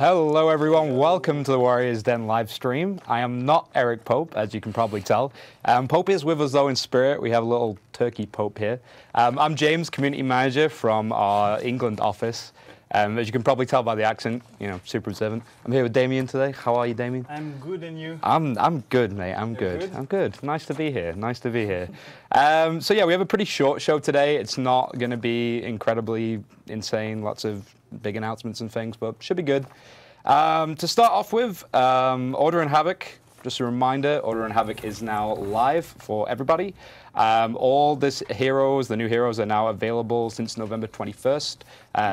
Hello everyone, welcome to the Warriors Den live stream. I am not Eric Pope, as you can probably tell. Pope is with us though in spirit. We have a little turkey Pope here. I'm James, community manager from our England office. As you can probably tell by the accent, you know, super observant. I'm here with Damien today. How are you, Damien? I'm good, and you? I'm good, mate. I'm good. I'm good. Nice to be here. Nice to be here. So yeah, we have a pretty short show today. It's not going to be incredibly insane. Lots of big announcements and things, but should be good. To start off with, Order and Havoc. Just a reminder, Order and Havoc is now live for everybody. All the new heroes are now available since November 21st.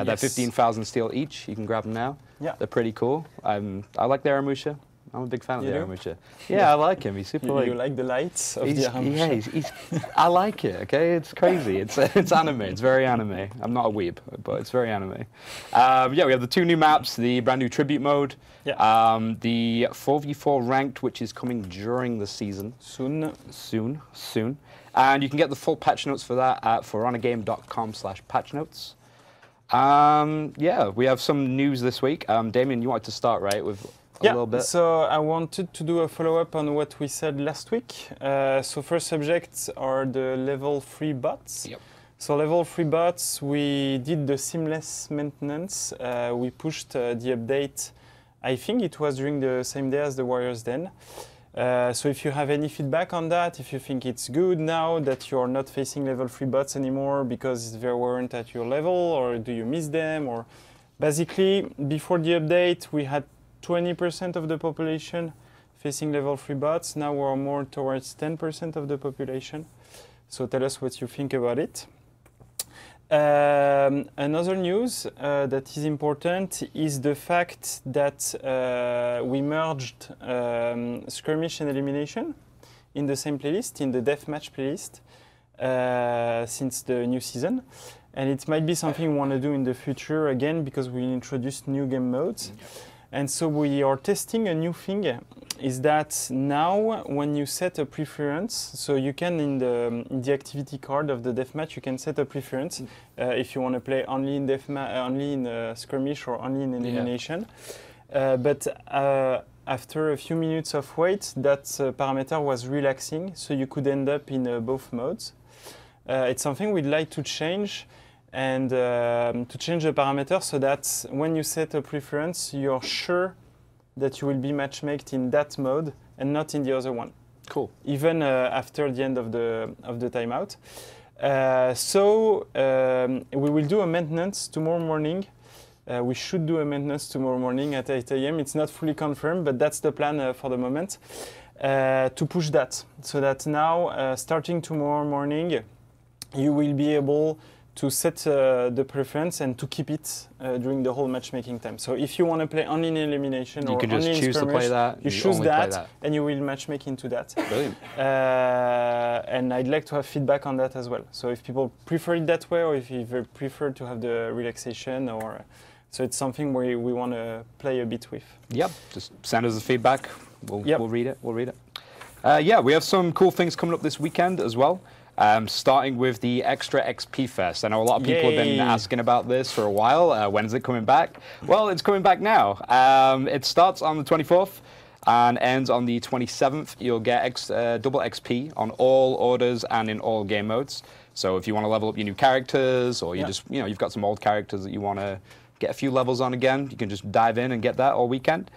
They're 15,000 steel each. You can grab them now. Yeah. They're pretty cool. I like the Aramusha. I'm a big fan of the Aramusha. Yeah, I like him. He's super. You like the lights of the Aramusha? Yeah, I like it. Okay, it's crazy. It's anime. It's very anime. I'm not a weeb, but it's very anime. Yeah, we have the two new maps, the brand new tribute mode, the 4v4 ranked, which is coming during the season. Soon. And you can get the full patch notes for that at foronagame.com/patchnotes. Yeah, we have some news this week. Damien, you wanted to start, right, with a little bit? So I wanted to do a follow-up on what we said last week. So first subjects are the level 3 bots. Yep. So level 3 bots, we did the seamless maintenance. We pushed the update, I think it was during the same day as the Warriors Den. So if you have any feedback on that, if you think it's good now that you're not facing level 3 bots anymore because they weren't at your level, or do you miss them? Or basically, before the update, we had 20% of the population facing level 3 bots. Now we're more towards 10% of the population. So tell us what you think about it. Another news that is important is the fact that we merged skirmish and elimination in the same playlist, in the deathmatch playlist, since the new season. And it might be something we want to do in the future again because we introduced new game modes. And so we are testing a new thing, is that now when you set a preference, so you can in the activity card of the deathmatch, you can set a preference if you want to play only in skirmish or only in elimination. But after a few minutes of wait, that parameter was relaxing, so you could end up in both modes. It's something we'd like to change. And to change the parameter so that when you set a preference, you're sure that you will be matchmaked in that mode and not in the other one. Cool. Even after the end of the timeout. We will do a maintenance tomorrow morning. We should do a maintenance tomorrow morning at 8 AM. It's not fully confirmed, but that's the plan for the moment. To push that, so that now, starting tomorrow morning, you will be able to set the preference and to keep it during the whole matchmaking time. So if you want to play only in elimination or only in skirmish, you choose that and you will matchmake into that. Brilliant. And I'd like to have feedback on that as well. So if people prefer it that way, or if you prefer to have the relaxation, or so it's something we want to play a bit with. Yep, just send us the feedback. We'll read it. We'll read it. Yeah, we have some cool things coming up this weekend as well. Starting with the Extra XP Fest. I know a lot of people have been asking about this for a while. When is it coming back? Well, it's coming back now. It starts on the 24th and ends on the 27th. You'll get double XP on all orders and in all game modes. So if you want to level up your new characters, or you've got some old characters that you want to get a few levels on again, you can just dive in and get that all weekend.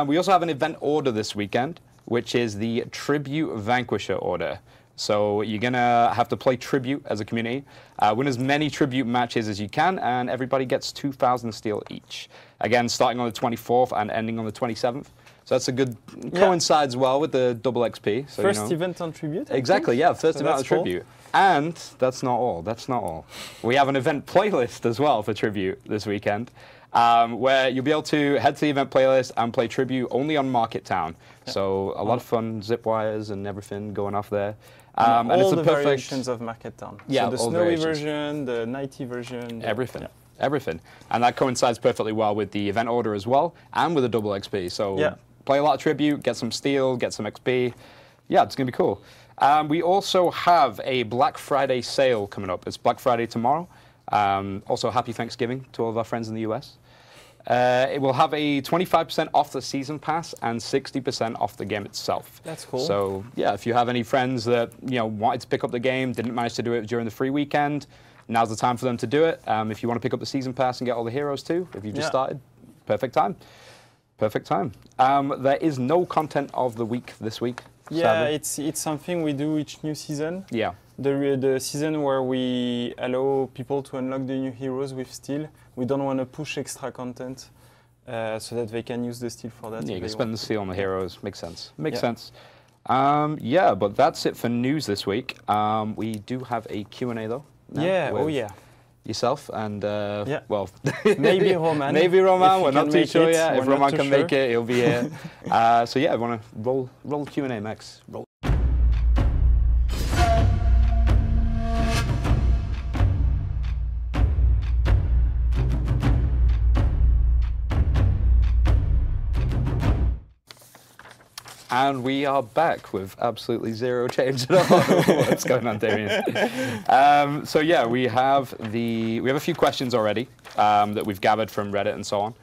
We also have an event order this weekend, which is the Tribute Vanquisher order. So you're going to have to play Tribute as a community, win as many Tribute matches as you can, and everybody gets 2,000 steel each. Again, starting on the 24th and ending on the 27th. So that's a good, coincides well with the double XP. So, first event on Tribute? Exactly, yeah, first event on Tribute. And that's not all, We have an event playlist as well for Tribute this weekend, where you'll be able to head to the event playlist and play Tribute only on Market Town. So a lot of fun zip wires and everything going off there. And all the variations of Market Town. Yeah, so the snowy version, the nighty version. Everything. Yeah. Everything. And that coincides perfectly well with the event order as well, and with the double XP. So play a lot of Tribute, get some steel, get some XP. Yeah, it's going to be cool. We also have a Black Friday sale coming up. It's Black Friday tomorrow. Also, happy Thanksgiving to all of our friends in the US. It will have a 25% off the season pass and 60% off the game itself. That's cool. So yeah, if you have any friends that wanted to pick up the game, didn't manage to do it during the free weekend, now's the time for them to do it. If you want to pick up the season pass and get all the heroes too, if you've just started, perfect time. Perfect time. There is no content of the week this week. Yeah, sadly. it's something we do each new season. Yeah. The season where we allow people to unlock the new heroes with steel. We don't want to push extra content so that they can use the steel for that. Yeah, you can spend the steel on the heroes. Makes sense. Makes sense. Yeah, but that's it for news this week. We do have a Q&A though. Yeah, oh yeah. Yourself and, well... maybe Roman. Maybe Roman, we're not too sure yet. If Roman can sure. make it, he'll be here. So yeah, I want to roll Q&A, Max. Roll. And we are back with absolutely zero change at all. What's going on, Damien? So yeah, we have a few questions already that we've gathered from Reddit and so on.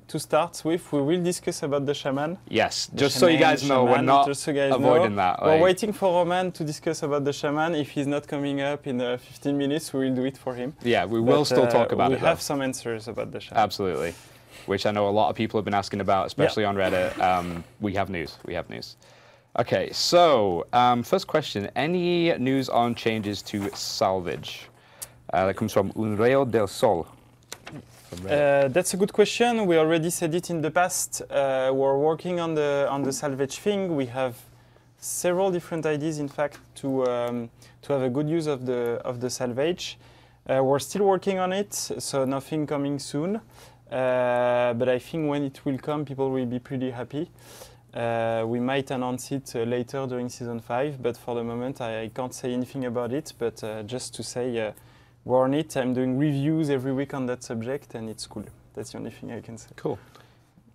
To start with, we will discuss about the shaman. Yes, just so you guys know, we're not avoiding that. We're waiting for Roman to discuss about the shaman. If he's not coming up in 15 minutes, we will do it for him. Yeah, we will still talk about it. We have some answers about the shaman. Absolutely. Which I know a lot of people have been asking about, especially on Reddit. We have news. We have news. Okay, so first question. Any news on changes to salvage? That comes from Untitled del Sol. That's a good question. We already said it in the past. We're working on the salvage thing. We have several different ideas, in fact, to have a good use of the salvage. We're still working on it, so nothing coming soon. But I think when it will come, people will be pretty happy. We might announce it later during Season 5, but for the moment I can't say anything about it. But just to say, we're on it. I'm doing reviews every week on that subject, and it's cool. That's the only thing I can say. Cool.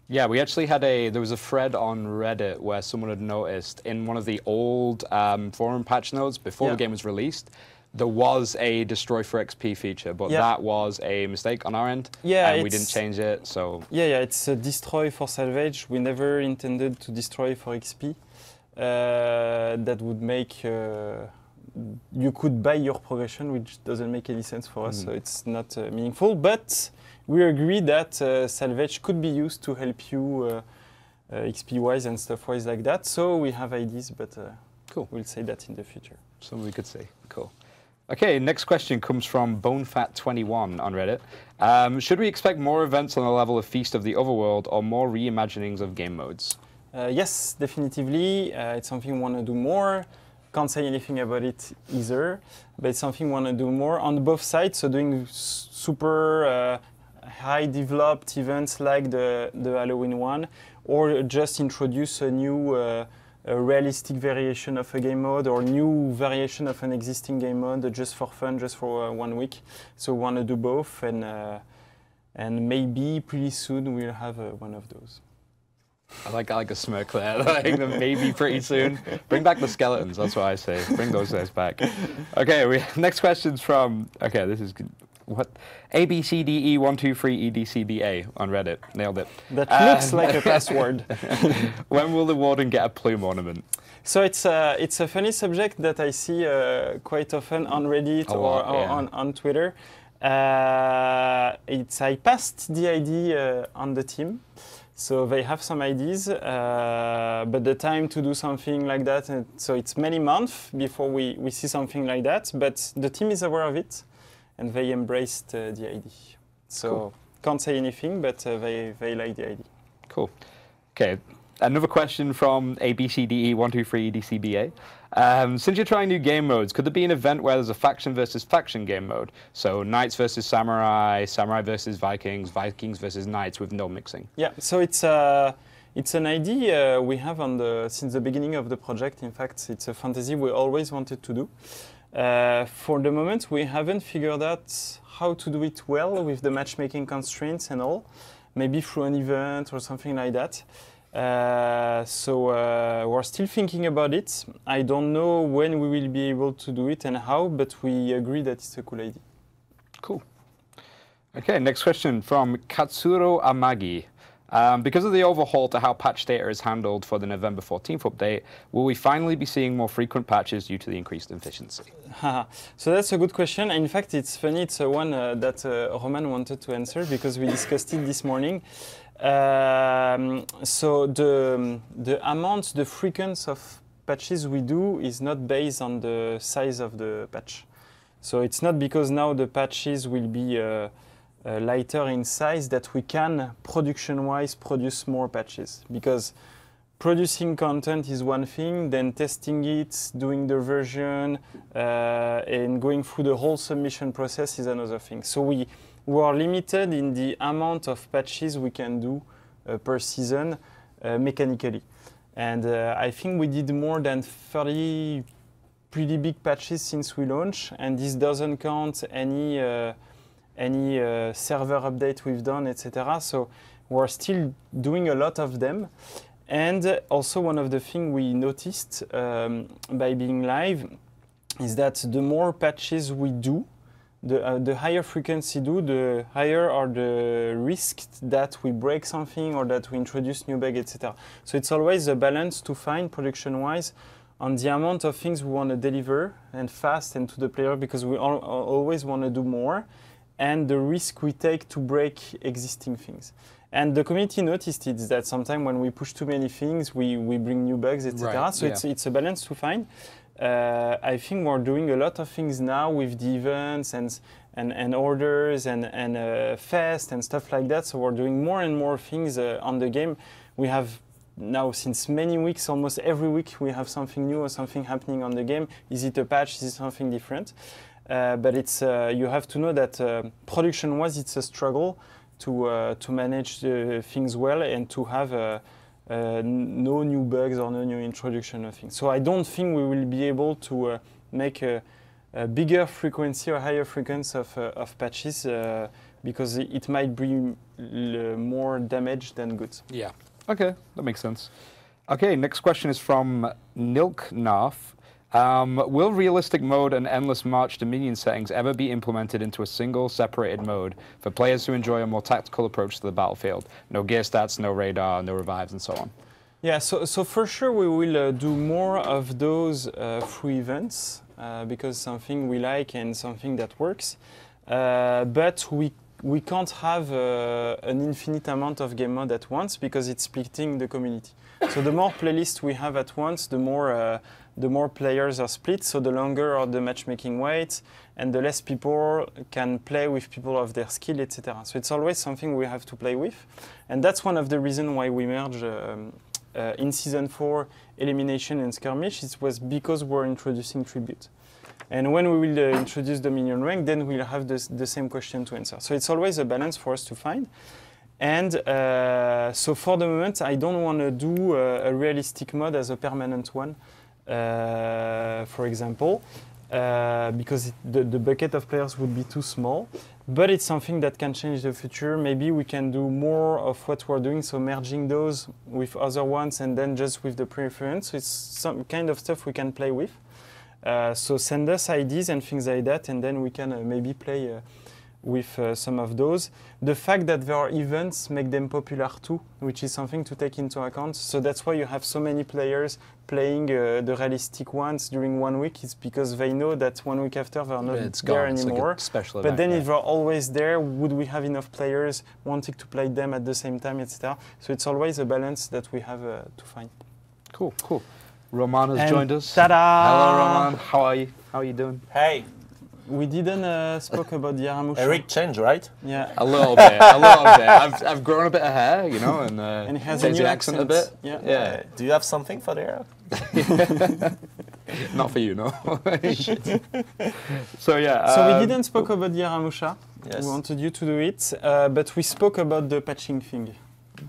Yeah, we actually had there was a thread on Reddit where someone had noticed in one of the old forum patch notes before the game was released, there was a destroy for XP feature, but that was a mistake on our end. Yeah, and we didn't change it, so... Yeah, it's a destroy for salvage. We never intended to destroy for XP. That would make... you could buy your progression, which doesn't make any sense for us, so it's not meaningful. But we agree that salvage could be used to help you XP-wise and stuff-wise like that. So we have ideas, but cool. We'll say that in the future. Something we could say. Cool. Okay, next question comes from Bonefat21 on Reddit. Should we expect more events on the level of Feast of the Overworld or more reimaginings of game modes? Yes, definitively. It's something we want to do more. Can't say anything about it either, but it's something we want to do more on both sides. So doing super high developed events like the Halloween one, or just introduce a new a realistic variation of a game mode or new variation of an existing game mode just for fun, just for 1 week. So we want to do both, and maybe pretty soon we'll have one of those. I like a smirk there. Like maybe pretty soon. Bring back the skeletons. That's what I say. Bring those guys back. Okay. Next question's from. Okay, this is good. What? ABCDE123EDCBA on Reddit. Nailed it. That looks like a password. When will the Warden get a plume ornament? So it's a funny subject that I see quite often on Reddit or on Twitter. I passed the idea on the team. So they have some ideas, but the time to do something like that, so it's many months before we see something like that, but the team is aware of it, and they embraced the idea. So cool. Can't say anything, but they like the idea. Cool. Okay, another question from ABCDE123EDCBA. Since you're trying new game modes, could there be an event where there's a faction versus faction game mode? So Knights versus Samurai, Samurai versus Vikings, Vikings versus Knights with no mixing. Yeah, so it's an idea we have since the beginning of the project. In fact, it's a fantasy we always wanted to do. For the moment, we haven't figured out how to do it well with the matchmaking constraints and all. Maybe through an event or something like that. So we're still thinking about it. I don't know when we will be able to do it and how, but we agree that it's a cool idea. Cool. Okay, next question from Katsuro Amagi. Because of the overhaul to how patch data is handled for the November 14th update, will we finally be seeing more frequent patches due to the increased efficiency? So that's a good question. In fact, it's funny. It's one that Roman wanted to answer because we discussed it this morning. So the amount, the frequency of patches we do is not based on the size of the patch. So it's not because now the patches will be lighter in size that we can production-wise produce more patches, because producing content is one thing, then testing it, doing the version, and going through the whole submission process is another thing. So we are limited in the amount of patches we can do per season mechanically. And I think we did more than 30 pretty big patches since we launched, and this doesn't count any server update we've done, etc. So we're still doing a lot of them. And also one of the things we noticed by being live is that the more patches we do, the higher frequency the higher are the risks that we break something or that we introduce new bugs, etc. So it's always a balance to find production-wise on the amount of things we want to deliver and fast and to the player, because we always want to do more, and the risk we take to break existing things. And the community noticed it, that sometimes when we push too many things, we bring new bugs, etc. Right, so yeah. It's a balance to find. I think we're doing a lot of things now with the events and orders and fest and stuff like that. So we're doing more and more things on the game. We have now, since many weeks, almost every week, we have something new or something happening on the game. Is it a patch? Is it something different? But it's you have to know that production-wise, it's a struggle to manage things well and to have no new bugs or no new introduction of things. So I don't think we will be able to make a bigger frequency or higher frequency of patches because it might bring more damage than good. Yeah. Okay, that makes sense. Okay, next question is from Nilknath. Will realistic mode and endless march dominion settings ever be implemented into a single separated mode for players who enjoy a more tactical approach to the battlefield? No gear stats, no radar, no revives, and so on. Yeah, so for sure we will do more of those through events because something we like and something that works. But we can't have an infinite amount of game mode at once because it's splitting the community. So the more playlists we have at once, the more players are split, so the longer are the matchmaking waits, and the less people can play with people of their skill, etc. So it's always something we have to play with. And that's one of the reasons why we merged in Season 4 Elimination and Skirmish. It was because we're introducing Tribute. And when we will introduce Dominion Rank, then we'll have the same question to answer. So it's always a balance for us to find. And so for the moment, I don't want to do a realistic mode as a permanent one, for example, because the bucket of players would be too small. But it's something that can change the future. Maybe we can do more of what we're doing, so merging those with other ones and then just with the preference. So it's some kind of stuff we can play with. So send us ideas and things like that, and then we can maybe play with some of those. The fact that there are events make them popular too, which is something to take into account. So that's why you have so many players playing the realistic ones during 1 week. It's because they know that 1 week after they're not there anymore. It's like a special but event, then if they're always there, would we have enough players wanting to play them at the same time, etc.? So it's always a balance that we have to find. Cool, cool. Roman has joined us. Ta-da! Hello, Roman. How are you? How are you doing? Hey. We didn't spoke about the Yaramusha. Eric changed, right? Yeah. A little bit, a little bit. I've grown a bit of hair, you know, and it has a new accent a bit. Yeah. Do you have something for the hair? Not for you, no. So yeah. So we didn't spoke about the Yaramusha. Yes. We wanted you to do it, but we spoke about the patching thing.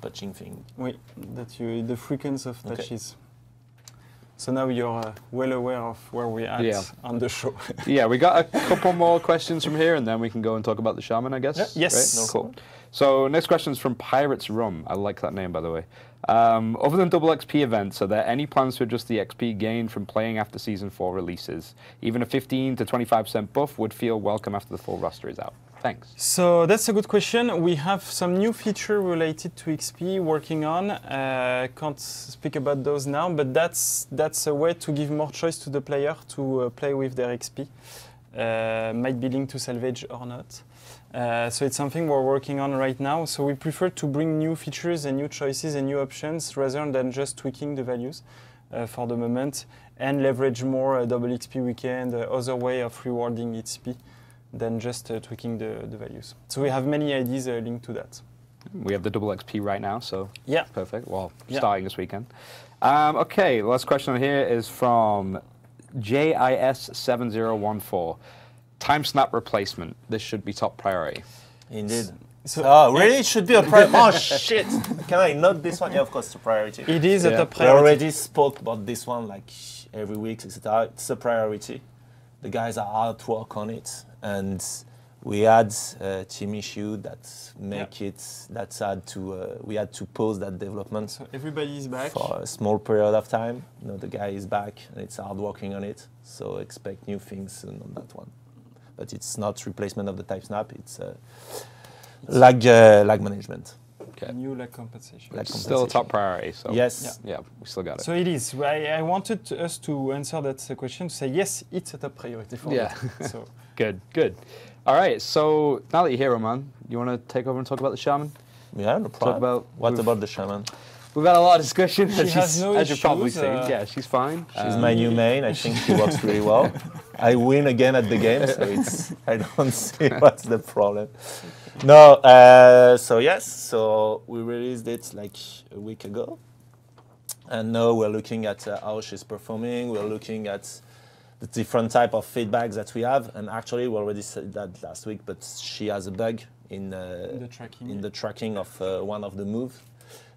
Patching thing. Oui, the frequency of patches. So now you're well aware of where we're at on the show. Yeah, we got a couple more questions from here, and then we can go and talk about the shaman, I guess. Yeah. Yes. Right? No, cool. So next question is from Pirates Rum. I like that name, by the way. Other than double XP events, are there any plans to adjust the XP gained from playing after Season 4 releases? Even a 15 to 25% buff would feel welcome after the full roster is out. Thanks. So that's a good question. We have some new feature related to XP working on. Can't speak about those now, but that's a way to give more choice to the player to play with their XP. Might be linked to salvage or not. So it's something we're working on right now. So we prefer to bring new features and new choices and new options rather than just tweaking the values for the moment and leverage more double XP weekend, other way of rewarding XP. Than just tweaking the values. So we have many ideas linked to that. We have the double XP right now, so yeah, perfect. Well, starting this weekend. Okay, the last question here is from JIS7014. Time snap replacement. This should be top priority. Indeed. So, really? It should be a priority. Oh, shit. Can I note this one? Yeah, of course, it's a priority. It is a top priority. We already spoke about this one like every week. It's a priority. The guys are hard at work on it. And we had a team issue that we had to pause that development. So everybody is back for a small period of time. The guy is back and it's hard working on it. So expect new things soon on that one. But it's not replacement of the type snap. It's lag management. Okay. New lag compensation. Still a top priority. So yes. Yeah, we still got it. So it is. I wanted us to answer that question to say yes, it's a top priority for us. So. Good. All right, so now that you're here, Roman, you want to take over and talk about the shaman? Yeah, no problem. What about the shaman? We've had a lot of discussion. As you've probably seen. Yeah, she's fine. She's my new main. I think she works really well. I win again at the game, so I don't see what's the problem. No, so we released it like a week ago. And now we're looking at how she's performing. We're looking at the different type of feedbacks that we have, and actually we already said that last week, but she has a bug in the tracking of one of the moves,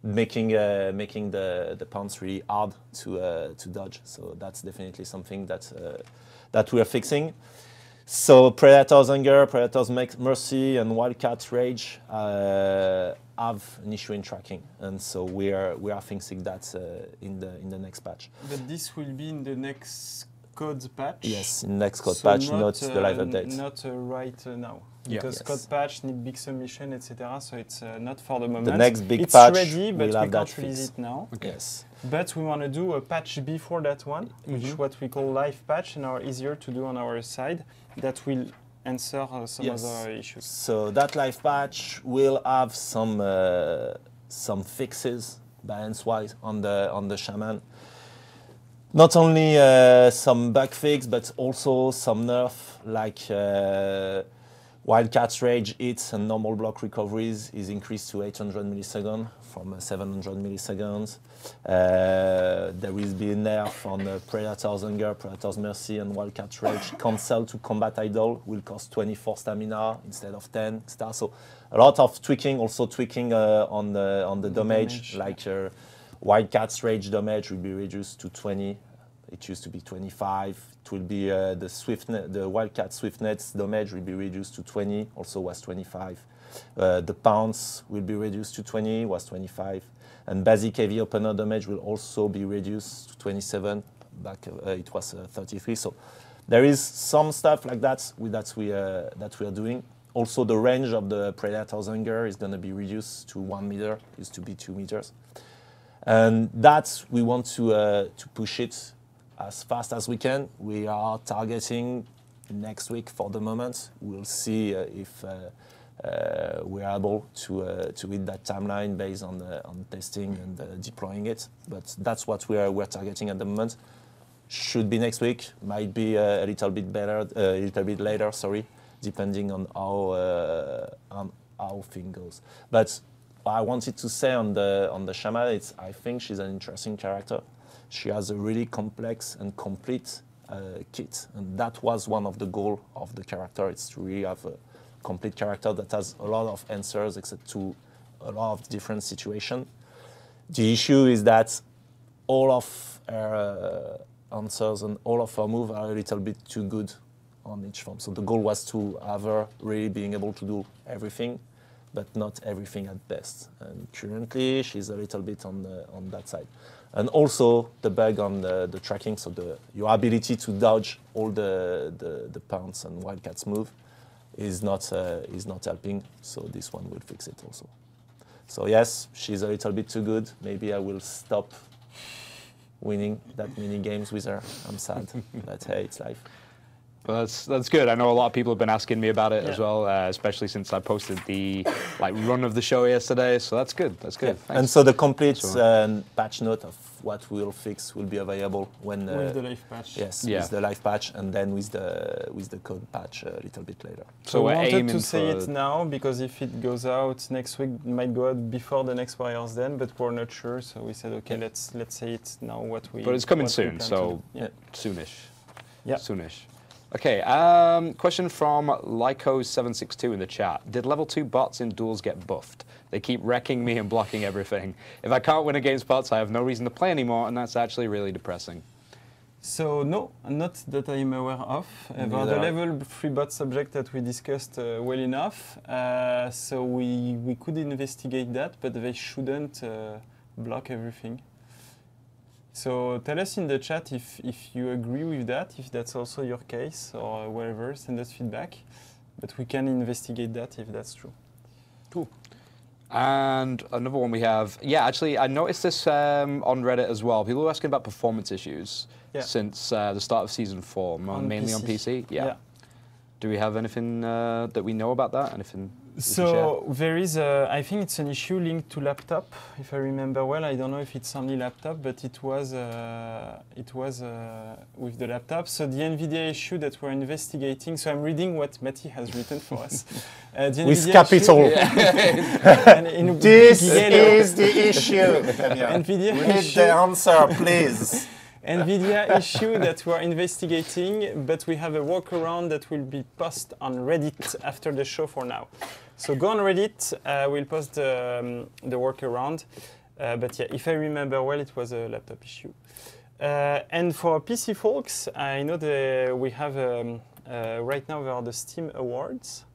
making the pounce really hard to dodge. So that's definitely something that we are fixing. So Predator's Anger, Predator's Mercy, and Wildcat Rage have an issue in tracking, and so we are fixing that in the next patch. But this will be in the next code patch? Yes, in next code patch, not the live update. Not right now. Because code patch need big submission, etc. So it's not for the moment. The next big patch, it's ready, but we can't release it now. Okay. Yes. But we want to do a patch before that one, which is what we call live patch, and are easier to do on our side. That will answer some other issues. So that live patch will have some fixes balance-wise on the shaman. Not only some bug fix, but also some nerf, like Wildcat's Rage hits and normal block recoveries is increased to 800 milliseconds from 700 milliseconds. There will be a nerf on Predator's Anger, Predator's Mercy, and Wildcat's Rage. Cancel to combat idol will cost 24 stamina instead of 10, etc. So a lot of tweaking, also tweaking on the damage, like Wildcat's Rage damage will be reduced to 20. It used to be 25. It will be the Wildcat Swiftnet's damage will be reduced to 20. Also was 25. The pounce will be reduced to 20. Was 25. And basic heavy opener damage will also be reduced to 27. Back it was 33. So there is some stuff like that that we are doing. Also, the range of the Predator's Anger is going to be reduced to 1 meter. It used to be 2 meters. And that we want to push it as fast as we can. We are targeting next week for the moment. We'll see if we're able to hit that timeline based on testing and deploying it. But that's what we're targeting at the moment. Should be next week. Might be a little bit better, a little bit later. Sorry, depending on how things goes. But what I wanted to say on the shaman, I think she's an interesting character. She has a really complex and complete kit, and that was one of the goals of the character. It's to really have a complete character that has a lot of answers, except to a lot of different situations. The issue is that all of her answers and all of her moves are a little bit too good on each form. So the goal was to have her really being able to do everything, but not everything at best. And currently, she's a little bit on that side. And also the bug on the tracking, so your ability to dodge all the pounce and Wildcat's move is not helping. So this one will fix it also. So yes, she's a little bit too good. Maybe I will stop winning that many games with her. I'm sad, but hey, it's life. Well, that's good. I know a lot of people have been asking me about it as well, especially since I posted the run of the show yesterday. So that's good. That's good. Yeah. And so the complete patch note of what we'll fix will be available when with the live patch. Yes, with the live patch, and then with the code patch a little bit later. So we wanted to say it now because if it goes out next week, it might go out before the next Warriors Den, but we're not sure. So we said, okay, let's say it now. But it's coming soon, so soonish. Yeah, soonish. Okay, question from Lyco762 in the chat. Did level 2 bots in duels get buffed? They keep wrecking me and blocking everything. If I can't win against bots, I have no reason to play anymore, and that's actually really depressing. So no, not that I'm aware of. The level 3 bot subject that we discussed well enough, so we could investigate that, but they shouldn't block everything. So tell us in the chat if you agree with that, if that's also your case or whatever, send us feedback. But we can investigate that if that's true. Cool. And another one we have, actually I noticed this on Reddit as well. People were asking about performance issues since the start of Season 4, mainly on PC. Yeah. Do we have anything that we know about that? Anything? So there is, I think it's an issue linked to laptop, if I remember well. I don't know if it's only laptop, but it was with the laptop. So the NVIDIA issue that we're investigating. So I'm reading what Matti has written for us. With capital. This is the issue. NVIDIA we need the answer, please. NVIDIA issue that we're investigating, but we have a workaround that will be posted on Reddit after the show for now. So go on Reddit, we'll post the workaround. But yeah, if I remember well, it was a laptop issue. And for PC folks, I know that we have, right now there are the Steam Awards.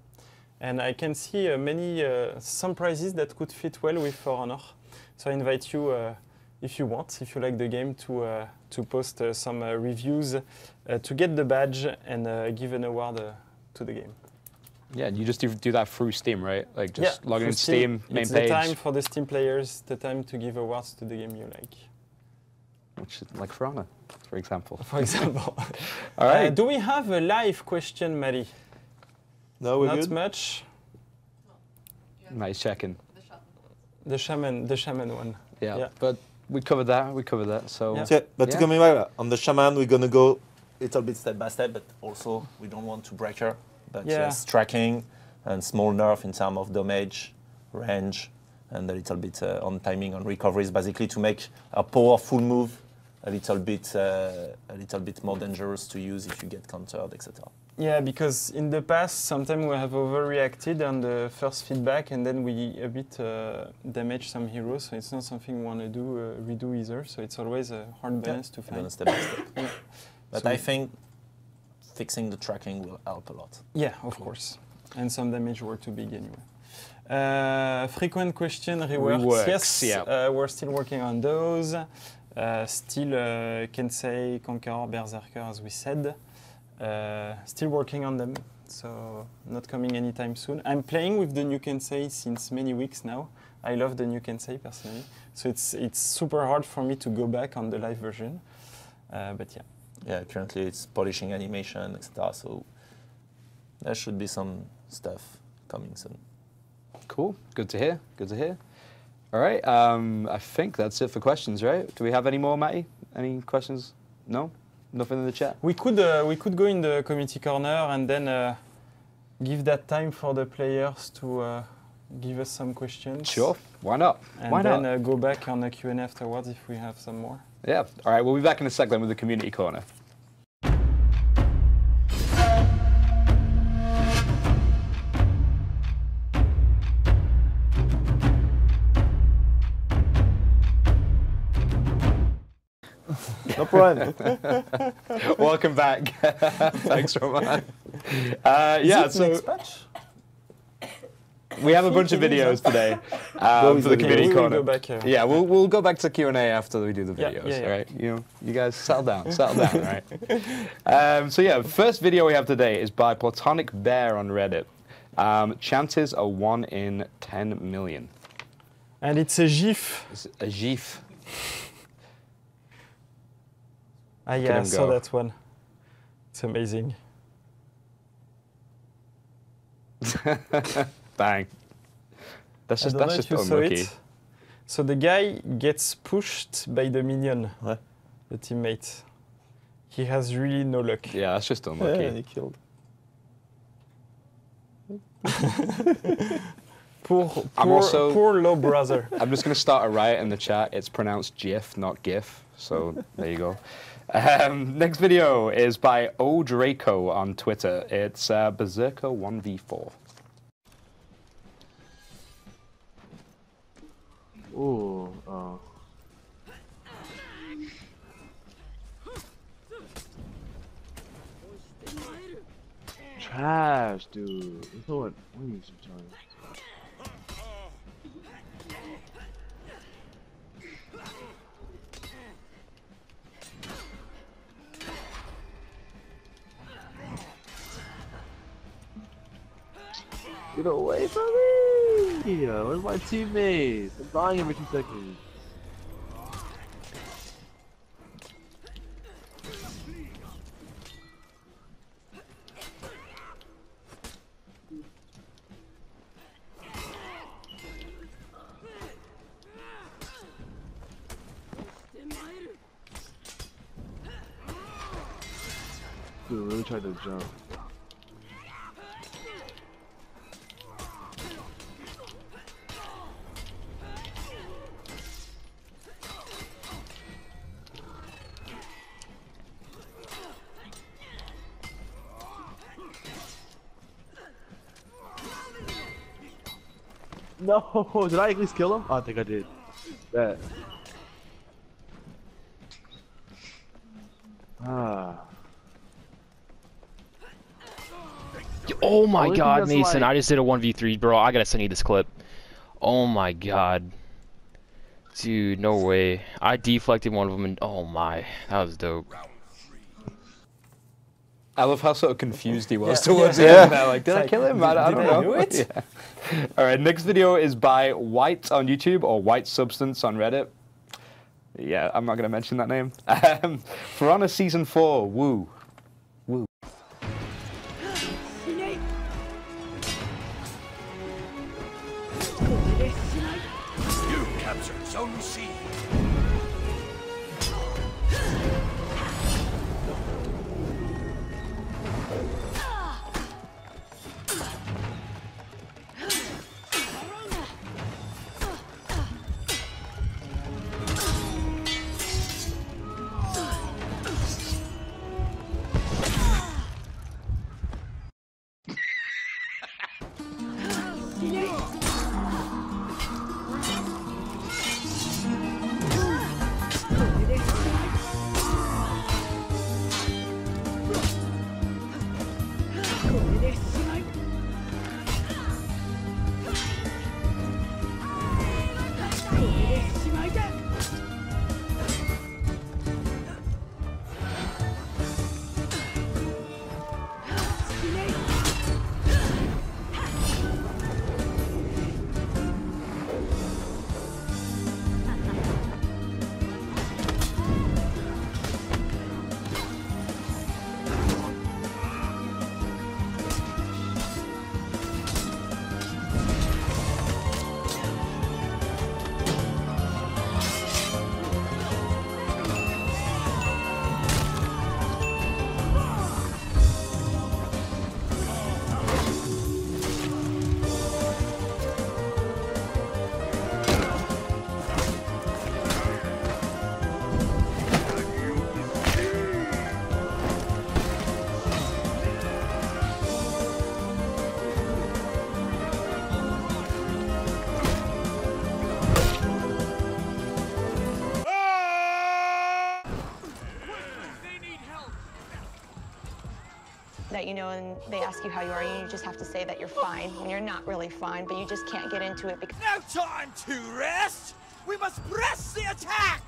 And I can see some prizes that could fit well with For Honor. So I invite you, if you want, if you like the game, to post some reviews to get the badge and give an award to the game. Yeah, you just do that through Steam, right? Like just log in Steam, main it's page. It's the time for the Steam players, the time to give awards to the game you like. Which is like For Honor, for example. For example. All right. Do we have a live question, Marie? No, we're good. Not much. Nice checking. The shaman one. Yeah, but we covered that. So, but to come back on the shaman, we're gonna go a little bit step by step, but also we don't want to break her. But yes, tracking and small nerf in terms of damage, range, and a little bit on timing on recoveries, basically to make a powerful move a little bit more dangerous to use if you get countered, etc. Yeah, because in the past, sometimes we have overreacted on the first feedback, and then we a bit damage some heroes. So it's not something we want to redo either. So it's always a hard balance to find. Step by step. But I think fixing the tracking will help a lot. Yeah, of course. And some damage were too big anyway. Frequent question, reworks. Yes, we're still working on those. Still Kensei, Conqueror, Berserker, as we said. Still working on them, so not coming anytime soon. I'm playing with the new Kensei since many weeks now. I love the new Kensei personally. So it's super hard for me to go back on the live version. But yeah. Yeah, currently it's polishing animation, etc. So there should be some stuff coming soon. Cool. Good to hear. Good to hear. All right. I think that's it for questions, right? Do we have any more, Matty? Any questions? No? Nothing in the chat? We could go in the community corner and then give that time for the players to give us some questions. Sure. Why not? And Why then not? Go back on the Q&A afterwards if we have some more. Yeah. All right. We'll be back in a sec then with the community corner. No problem. Welcome back. Thanks, Roman. Yeah, so next patch? we have a bunch of videos today for the community corner. We'll go back, yeah, we'll go back to Q&A after we do the videos. All right, you guys settle down, all right. So yeah, first video we have today is by Platonic Bear on Reddit. Chances are 1 in 10 million. And it's a GIF. It's a GIF. Ah yeah, I saw that one. It's amazing. Bang. That's just unlucky. So the guy gets pushed by the minion, the teammate. He has really no luck. Yeah, that's just unlucky. Yeah, he killed. Poor low brother. I'm just going to start a riot in the chat. It's pronounced GIF, not GIF. So there you go. Next video is by O Draco on Twitter. It's Berserker 1v4. Ooh, trash, dude. You know what? Let me use some time. Get away from me! Where's my teammates? I'm dying every 2 seconds. Dude, really tried to jump. No, did I at least kill him? Oh, I think I did. That. Oh my god, Mason, I just did a 1v3, bro. I gotta send you this clip. Oh my god. Dude, no way. I deflected one of them and oh my, that was dope. I love how sort of confused he was towards the end there. Like, did I kill him? I don't know. Do it? Yeah. All right, next video is by White on YouTube or White Substance on Reddit. Yeah, I'm not going to mention that name. For Honor Season 4, woo. Woo. You captured Zone C. that you know and they ask you how you are, you just have to say that you're fine when you're not really fine, but you just can't get into it because... No time to rest! We must press the attack!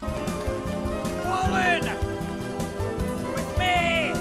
Fall in! With me!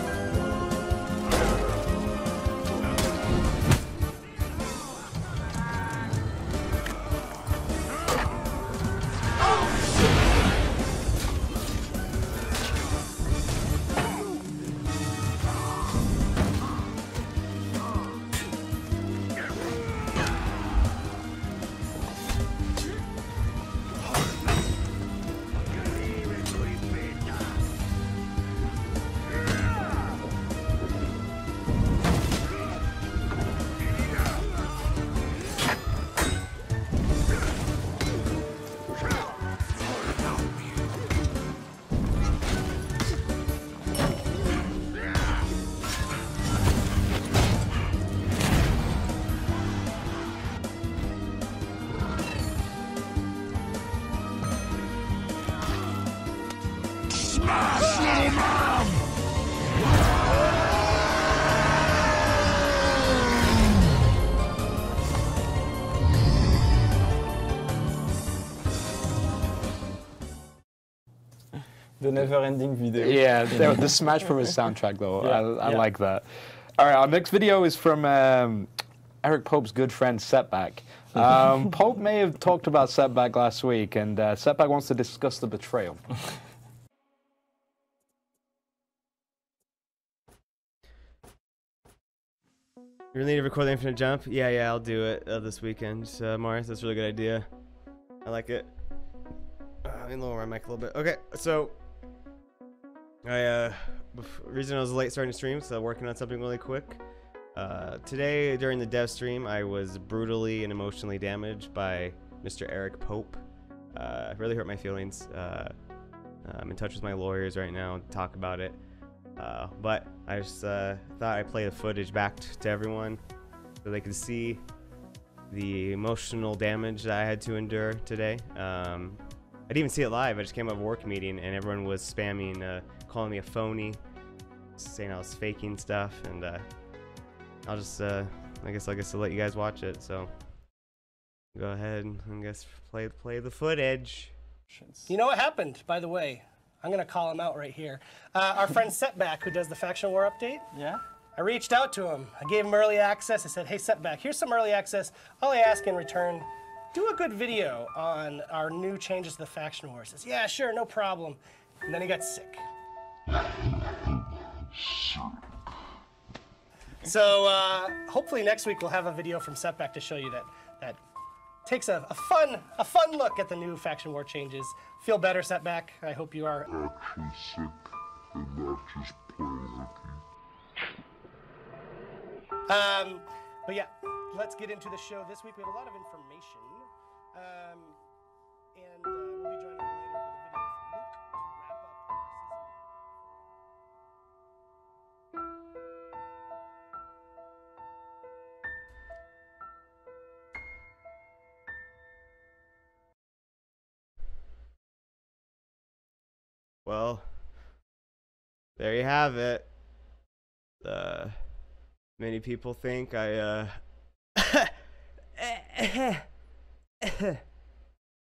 The never-ending video. Yeah, the Smash Bros. Soundtrack though, Yeah, I like that. All right, our next video is from Eric Pope's good friend Setback. Pope may have talked about Setback last week, and Setback wants to discuss the betrayal. You really need to record the infinite jump? Yeah, I'll do it this weekend, Morris. That's a really good idea. I like it. Let me lower my mic a little bit. Okay, so reason I was late starting to stream, so working on something really quick. Today during the dev stream, I was brutally and emotionally damaged by Mr. Eric Pope. It really hurt my feelings. I'm in touch with my lawyers right now to talk about it. But I just thought I'd play the footage back to everyone so they could see the emotional damage that I had to endure today. I didn't even see it live. I just came out of a work meeting and everyone was spamming, calling me a phony, saying I was faking stuff, and I'll just, I guess I'll let you guys watch it. So go ahead and I guess play the footage. You know what happened, by the way? I'm gonna call him out right here. Our friend Setback, who does the Faction War update. Yeah? I reached out to him. I gave him early access. I said, hey, Setback, here's some early access. All I ask in return, do a good video on our new changes to the Faction War. He says, yeah, sure, no problem. And then he got sick. So hopefully next week we'll have a video from Setback to show you that takes a fun look at the new Faction War changes. Feel better, Setback. I hope you are actually sick and not just playing hockey. But yeah, let's get into the show. This week we have a lot of information. And we'll be joined later with a video from Luke to wrap up our Well, there you have it. Many people think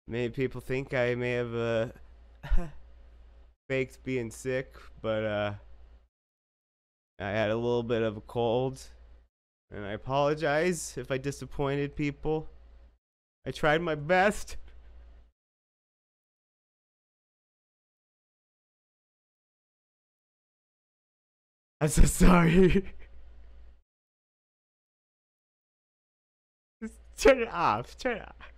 many people think I may have faked being sick, but I had a little bit of a cold, and I apologize if I disappointed people. I tried my best. I'm so sorry. Just turn it off. Turn it off.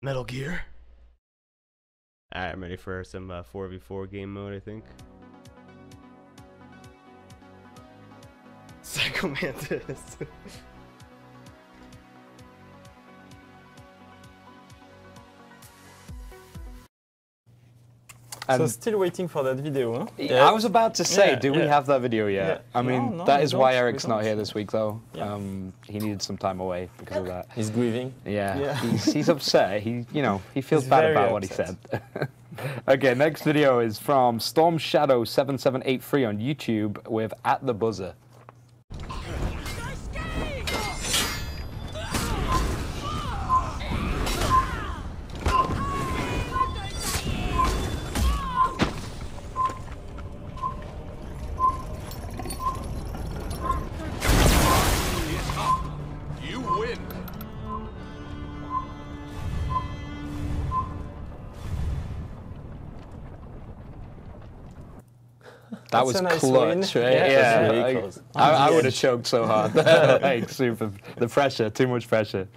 Metal Gear. Alright, I'm ready for some 4v4 game mode, I think. Psycho Mantis. So still waiting for that video, huh? Yeah. I was about to say, do we have that video yet? I mean, no, that is why Eric's not here this week, though. He needed some time away because of that. He's grieving. Yeah. He's upset. He feels bad about what he said. Okay, next video is from Storm Shadow 7783 on YouTube with At the Buzzer. That was nice clutch, win. right? Yeah, really close. I would have choked so hard. Like, super, the pressure, too much pressure.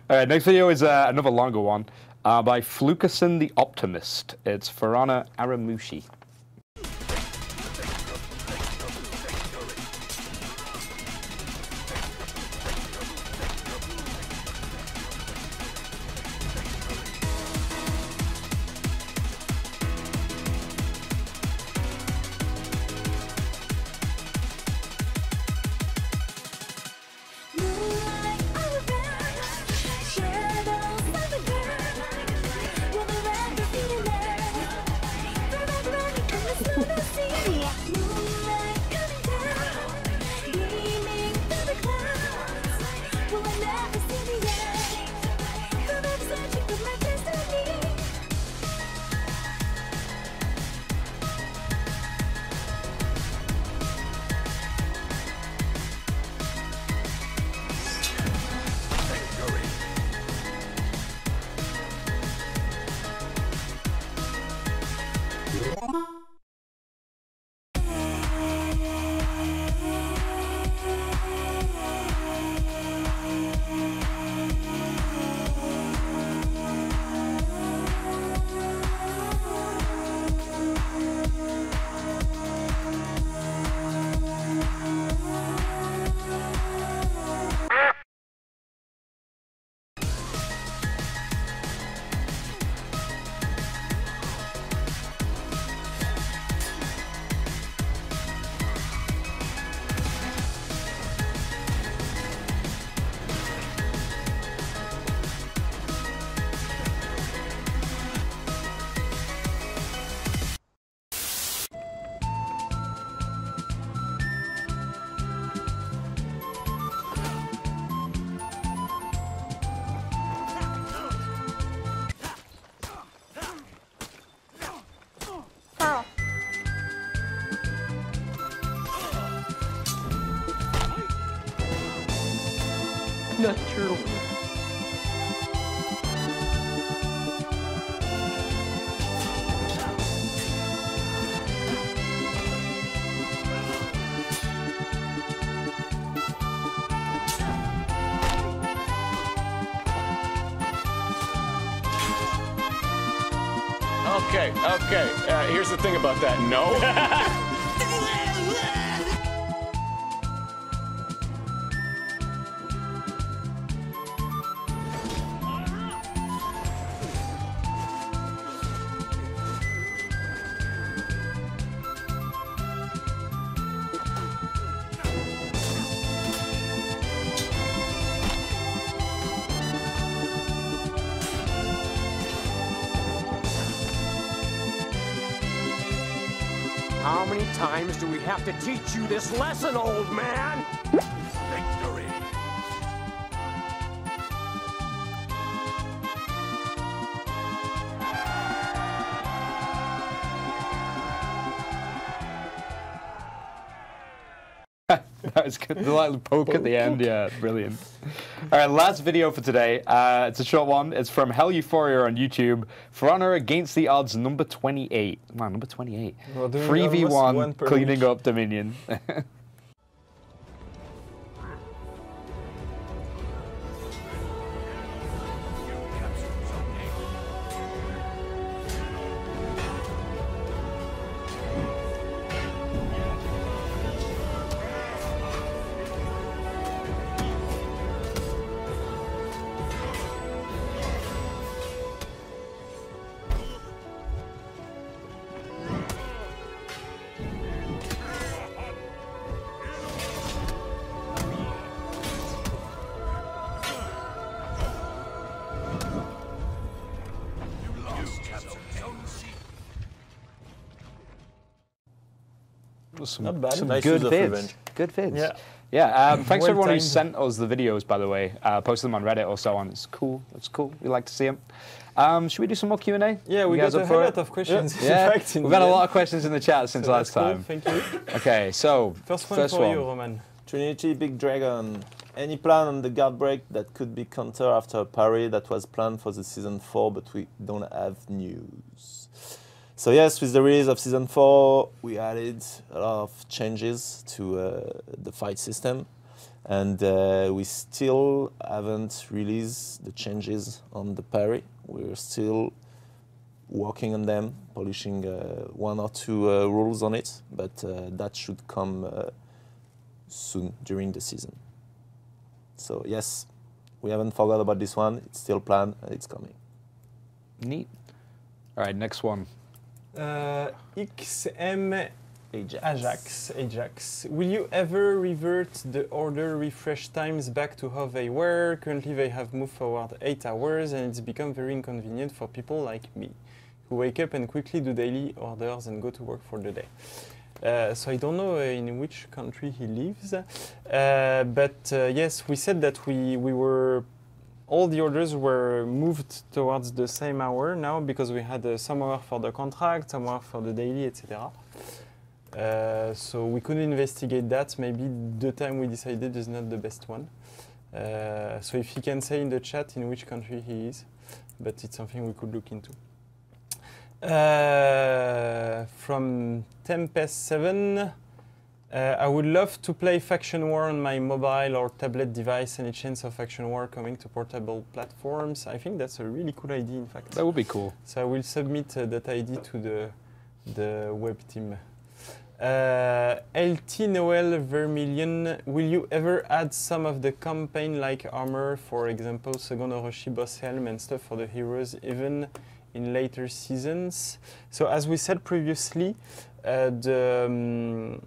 All right, next video is another longer one by Flukerson the Optimist. It's Farana Aramushi. Not turtle. Okay. Here's the thing about that. No. How many times do we have to teach you this lesson, old man? Victory! That was good. The little poke at the end, yeah, brilliant. All right, last video for today. It's a short one. It's from Hell Euphoria on YouTube. For Honor Against the Odds, number 28. Wow, number 28. 3v1, cleaning up Dominion. Not bad. Some Nice good use of vids. revenge. Good vids. Yeah. Yeah, thanks Well to everyone who timed. sent us the videos, by the way. Posted them on Reddit or so on. It's cool. It's cool. We like to see them. Should we do some more Q&A? Yeah, we You guys got up a for lot it? of questions. Yeah, In fact, in we've had the a end. lot of questions in the chat since So last that's cool. time. Thank you. Okay, so First one for you, Roman. Trinity Big Dragon. Any plan on the guard break that could be counter after a parry that was planned for the season 4, but we don't have news? So yes, with the release of season 4, we added a lot of changes to the fight system, and we still haven't released the changes on the parry. We're still working on them, polishing 1 or 2 rules on it, but that should come soon during the season. So yes, we haven't forgot about this one. It's still planned and it's coming. Neat. All right, next one. XM Ajax. Will you ever revert the order refresh times back to how they were? Currently they have moved forward 8 hours and it's become very inconvenient for people like me, who wake up and quickly do daily orders and go to work for the day. So I don't know in which country he lives, but yes, we said that we were, all the orders were moved towards the same hour now because we had some hour for the contract, some hour for the daily, etc. So we could investigate that. Maybe the time we decided is not the best one. So if he can say in the chat in which country he is, but it's something we could look into. From Tempest7, I would love to play Faction War on my mobile or tablet device. Any chance of Faction War coming to portable platforms? I think that's a really cool idea, in fact. That would be cool. So I will submit that idea to the web team. LT Noel Vermilion, will you ever add some of the campaign like armor, for example, second Orochi boss helm and stuff for the heroes, even in later seasons? So as we said previously, the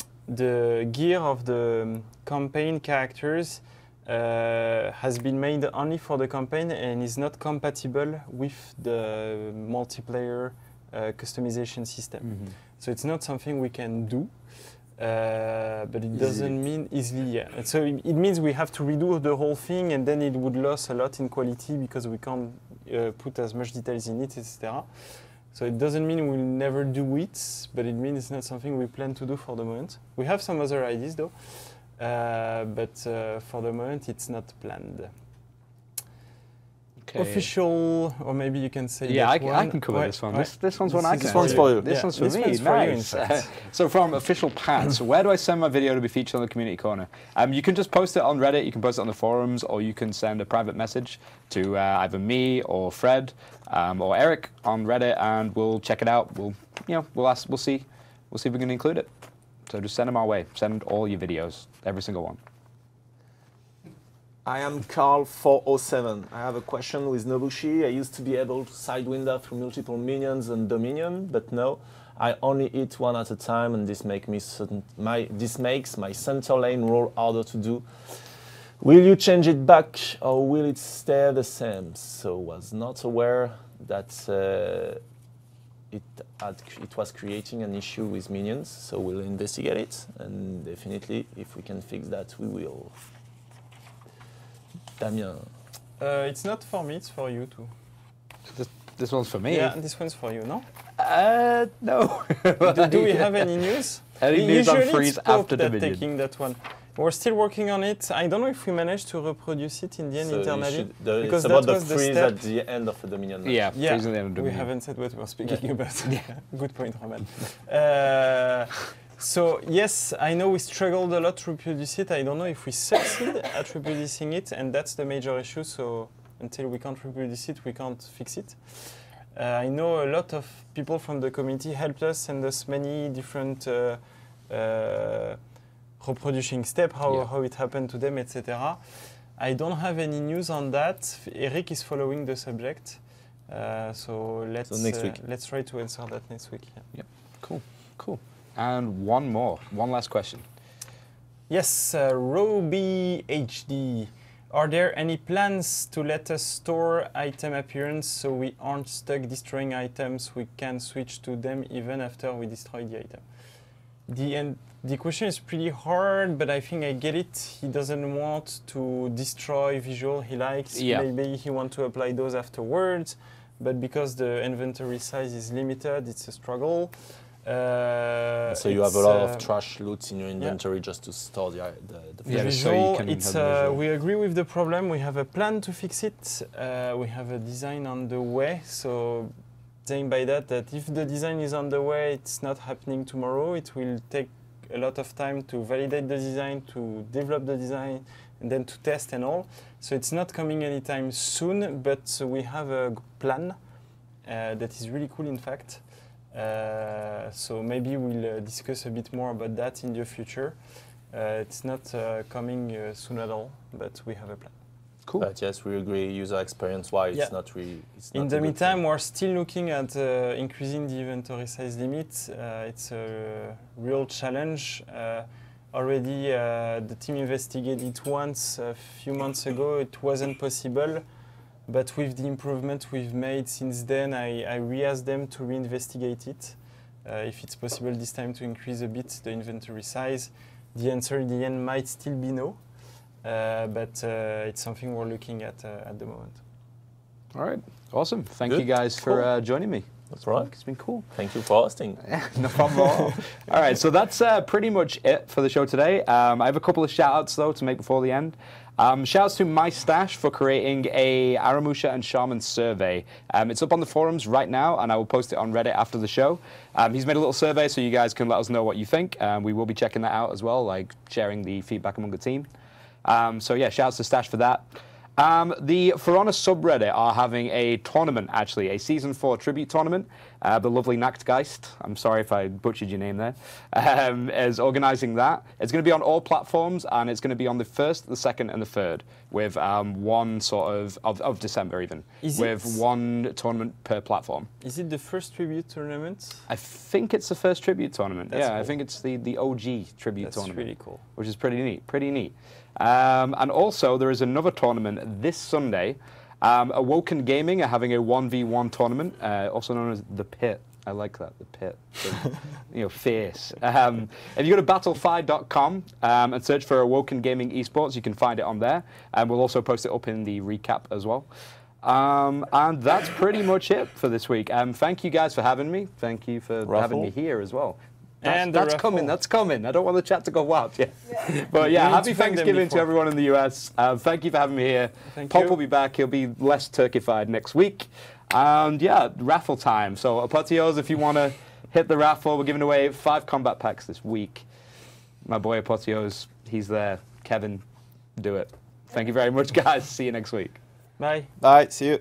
gear of the campaign characters has been made only for the campaign and is not compatible with the multiplayer customization system. Mm-hmm. So it's not something we can do, but it doesn't mean easily. Yeah. And so it means we have to redo the whole thing, and then it would lose a lot in quality because we can't put as much details in it, etc. So it doesn't mean we'll never do it, but it means it's not something we plan to do for the moment. We have some other ideas though, but for the moment it's not planned. Okay. Official, or maybe you can say yeah, that I can cover this one. This one's one I can. This one's for you. This one's for me. One's nice. For you, So from official Pat, where do I send my video to be featured on the community corner? You can just post it on Reddit. You can post it on the forums, or you can send a private message to either me or Fred or Eric on Reddit, and we'll check it out. We'll see if we can include it. So just send them our way. Send all your videos, every single one. I am Carl407. I have a question with Nobushi. I used to be able to sidewinder through multiple minions and Dominion, but no, I only hit one at a time, and this makes my center lane role harder to do. Will you change it back, or will it stay the same? So was not aware that it was creating an issue with minions, so we'll investigate it, and definitely if we can fix that, we will. Damien. It's not for me, it's for you too. This one's for me? Yeah, this one's for you, no? No. do we have any news? Any news on freeze after that Dominion? Taking that one. We're still working on it. I don't know if we managed to reproduce it in the end internally. Because it's about the freeze at the end of the Dominion match. Yeah, freeze at the end of Dominion. We haven't said what we're speaking about. Good point, Roman. So yes, I know we struggled a lot to reproduce it. I don't know if we succeed at reproducing it, and that's the major issue. So until we can't reproduce it, we can't fix it. I know a lot of people from the community helped us, send us many different reproducing steps, how it happened to them, etc. I don't have any news on that. Eric is following the subject, so next week. Let's try to answer that next week. Yep. Cool. And one last question. Yes, Roby HD. Are there any plans to let us store item appearance so we aren't stuck destroying items? We can switch to them even after we destroy the item. The question is pretty hard, but I think I get it. He doesn't want to destroy visual he likes. Yeah. Maybe he wants to apply those afterwards, but because the inventory size is limited, it's a struggle. So you have a lot of trash loot in your inventory just to store the visual. So you can visual. We agree with the problem. We have a plan to fix it. We have a design on the way. So saying by that if the design is on the way, it's not happening tomorrow. It will take a lot of time to validate the design, to develop the design, and then to test and all. So it's not coming anytime soon, but we have a plan that is really cool, in fact. So maybe we'll discuss a bit more about that in the future. It's not coming soon at all, but we have a plan. Cool. But yes, we agree. User experience-wise, yeah. it's not really. In the meantime, we're still looking at increasing the inventory size limit. It's a real challenge. Already, the team investigated it once a few months ago. It wasn't possible. But with the improvement we've made since then, I re-asked them to reinvestigate it. If it's possible this time to increase a bit the inventory size. The answer in the end might still be no. But it's something we're looking at the moment. All right, awesome. Thank you guys for joining me. That's right. It's been cool. Thank you for hosting. No problem at all. All right, so that's pretty much it for the show today. I have a couple of shout-outs, though, to make before the end. Shout-outs to My Stash for creating a Aramusha and Shaman survey. It's up on the forums right now, and I will post it on Reddit after the show. He's made a little survey, so you guys can let us know what you think. We will be checking that out as well, like sharing the feedback among the team. So yeah, shouts to Stash for that. The For Honor subreddit are having a tournament, actually, a Season 4 tribute tournament. The lovely Nachtgeist, I'm sorry if I butchered your name there, is organising that. It's going to be on all platforms, and it's going to be on the 1st, the 2nd, and the 3rd, with one sort of December even, with one tournament per platform. Is it the first tribute tournament? I think it's the first tribute tournament. That's cool. I think it's the OG tribute tournament. That's really cool. Which is pretty neat, and also, there is another tournament this Sunday. Awoken Gaming are having a 1v1 tournament, also known as The Pit. I like that, The Pit. Fierce. If you go to battlefy.com and search for Awoken Gaming Esports, you can find it on there. And we'll also post it up in the recap as well. And that's pretty much it for this week. Thank you guys for having me. Thank you for having me here as well. That's coming. I don't want the chat to go wild. Yeah. But yeah, happy Thanksgiving to everyone in the US. Thank you for having me here. Pop will be back. He'll be less turkified next week. And yeah, raffle time. So Apoteos, if you want to hit the raffle, we're giving away 5 combat packs this week. My boy Apoteos, he's there. Kevin, do it. Thank you very much, guys. See you next week. Bye. Bye. See you.